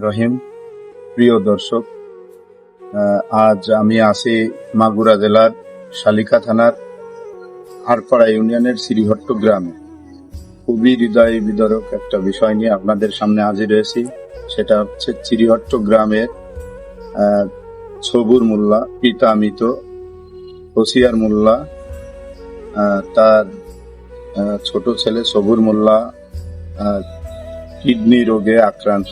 রহিম। প্রিয় দর্শক, আজ আমি আছি মাগুরা জেলার শালিকা থানার হারপাড়া ইউনিয়নের শ্রীহট্ট গ্রামে। খুবই হৃদয় বিদারক একটা বিষয় নিয়ে আপনাদের সামনে হাজির হয়েছি। সেটা হচ্ছে শ্রীহট্ট গ্রামের সবুর মোল্লা, পিতা মৃত হোসিয়ার মোল্লা, তার ছোট ছেলে সবুর মোল্লা কিডনি রোগে আক্রান্ত।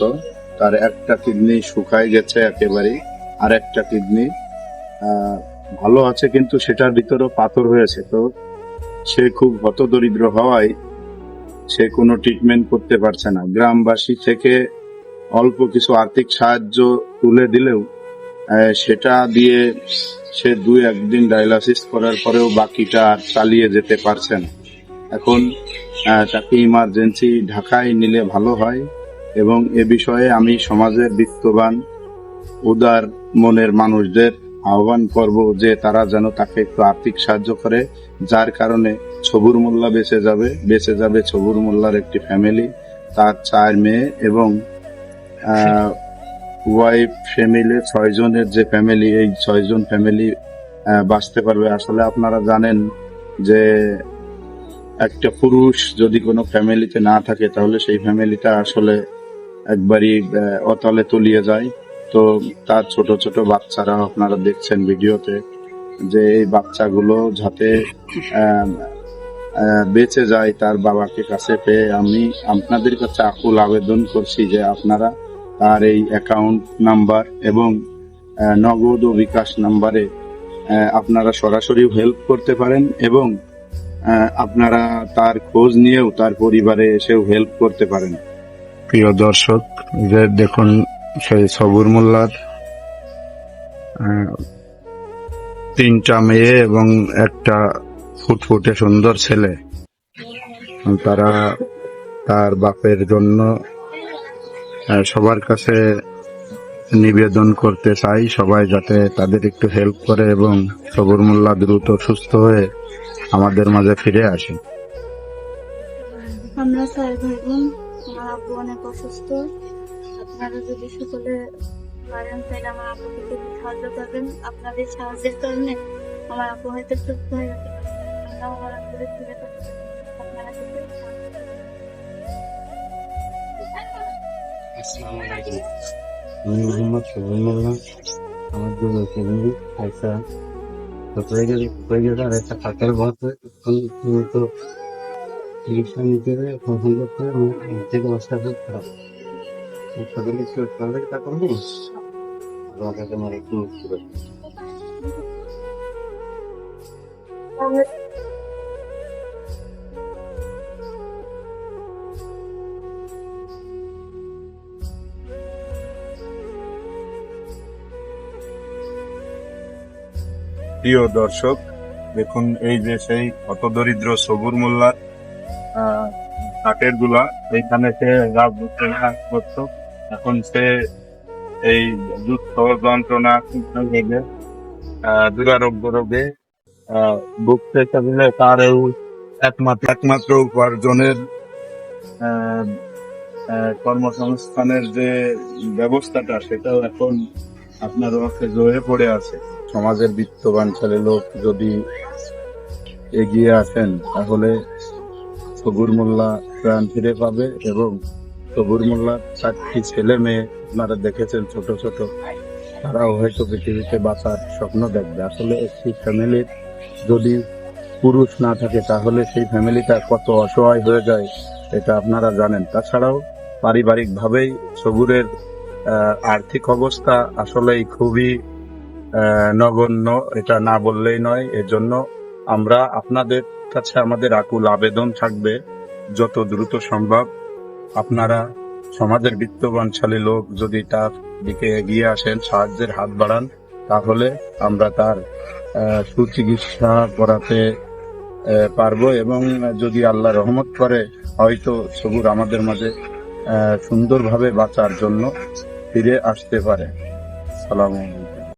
তার একটা কিডনি শুকায় গেছে একেবারে, আর একটা কিডনি ভালো আছে, কিন্তু সেটার ভিতরেও পাথর হয়েছে। তো সে খুব হতদরিদ্র হওয়ায় সে কোনো ট্রিটমেন্ট করতে পারছে না। গ্রামবাসী থেকে অল্প কিছু আর্থিক সাহায্য তুলে দিলেও সেটা দিয়ে সে 2-1 দিন ডায়ালাসিস করার পরেও বাকিটা আর চালিয়ে যেতে পারছে না। এখন তাকে ইমার্জেন্সি ঢাকায় নিলে ভালো হয়, এবং এ বিষয়ে আমি সমাজের বিত্তবান উদার মনের মানুষদের আহ্বান করব যে তারা যেন তাকে একটু আর্থিক সাহায্য করে, যার কারণে সবুর মোল্লা বেঁচে যাবে সবুর মোল্লার একটি ফ্যামিলি, তার 4 মেয়ে এবং ওয়াইফ ফ্যামিলি, 6 জনের যে ফ্যামিলি, এই 6 জন ফ্যামিলি বাঁচতে পারবে। আসলে আপনারা জানেন যে একটা পুরুষ যদি কোনো ফ্যামিলিতে না থাকে তাহলে সেই ফ্যামিলিটা আসলে একবারই অতলে তলিয়ে যায়। তো তার ছোট ছোট বাচ্চারা আপনারা দেখছেন ভিডিওতে, যে এই বাচ্চাগুলো যাতে বেঁচে যায় তার বাবাকে কাছে পেয়ে, আমি আপনাদের কাছে আকুল আবেদন করছি যে আপনারা তার এই অ্যাকাউন্ট নাম্বার এবং নগদ ও বিকাশ নাম্বারে আপনারা সরাসরি হেল্প করতে পারেন, এবং আপনারা তার খোঁজ নিয়েও তার পরিবারে এসেও হেল্প করতে পারেন। প্রিয় দর্শক, যে দেখুন সেই সবুর মোল্লার 3টা মেয়ে এবং একটা ফুটফুটে সুন্দর ছেলে। তারা তার বাপের জন্য সবার কাছে নিবেদন করতে চাই, সবাই যাতে তাদের একটু হেল্প করে এবং সবুর মোল্লা দ্রুত সুস্থ হয়ে আমাদের মাঝে ফিরে আসে। আমরা 4 ভাই বোন, আমার আব্বু অনেক অসুস্থ। আপনারা যদি সকলে পারেন তাহলে আমার আব্বুকে একটু সাহায্য করবেন। আপনাদের সাহায্যের কারণে আমার আব্বু হয়তো সুস্থ হয়ে যেতে পারে। আমরা আমার আব্বুকে ফিরে পেতে চাই। আপনারা যদি আসসালামু আলাইকুম। আমি মোহাম্মদ সবুর মোল্লা। আমার 2 ফ্যামিলি আইসা তো হয়ে গেছে আর একটা ফাঁকের বছর কিন্তু চিকিৎসা নিতে হবে। ফোন করতে হবে, থেকে অবস্থা খুব খারাপ। সকলে তাহলে তা করবো আমাকে তোমার একটু মুক্তি করবে। প্রিয় দর্শক, দেখুন এই যে সেই হতদরিদ্র সবুর মোল্লার কাঠের গুলা, এইখানে সে করতো। এখন সে এই দুঃখ যন্ত্রণা রোগে দুরারোগ্য রোগে ভুগতে থাকলে তার এই একমাত্র উপার্জনের কর্মসংস্থানের যে ব্যবস্থাটা, সেটাও এখন আপনার কাছে জয়ে পড়ে আছে। সমাজের বিত্তবান ছেলে লোক যদি এগিয়ে আসেন তাহলে সবুর মোল্লা প্রাণ ফিরে পাবে, এবং সবুর মোল্লার 4টি ছেলে মেয়ে আপনারা দেখেছেন ছোট ছোট, তারাও হয়তো পৃথিবীতে বাঁচার স্বপ্ন দেখবে। আসলে একটি ফ্যামিলির যদি পুরুষ না থাকে তাহলে সেই ফ্যামিলিটা কত অসহায় হয়ে যায় এটা আপনারা জানেন। তাছাড়াও পারিবারিক ভাবেই সবুরের আর্থিক অবস্থা আসলেই খুবই নগণ্য, এটা না বললেই নয়। এজন্য আমরা আপনাদের কাছে আমাদের আকুল আবেদন থাকবে, যত দ্রুত সম্ভব আপনারা সমাজের বিত্তবানশালী লোক যদি তার দিকে এগিয়ে আসেন, সাহায্যের হাত বাড়ান, তাহলে আমরা তার সুচিকিৎসা করাতে পারবো, এবং যদি আল্লাহ রহমত করে হয়তো সবুর আমাদের মাঝে সুন্দরভাবে বাঁচার জন্য ফিরে আসতে পারে। সালাম আলাইকুম।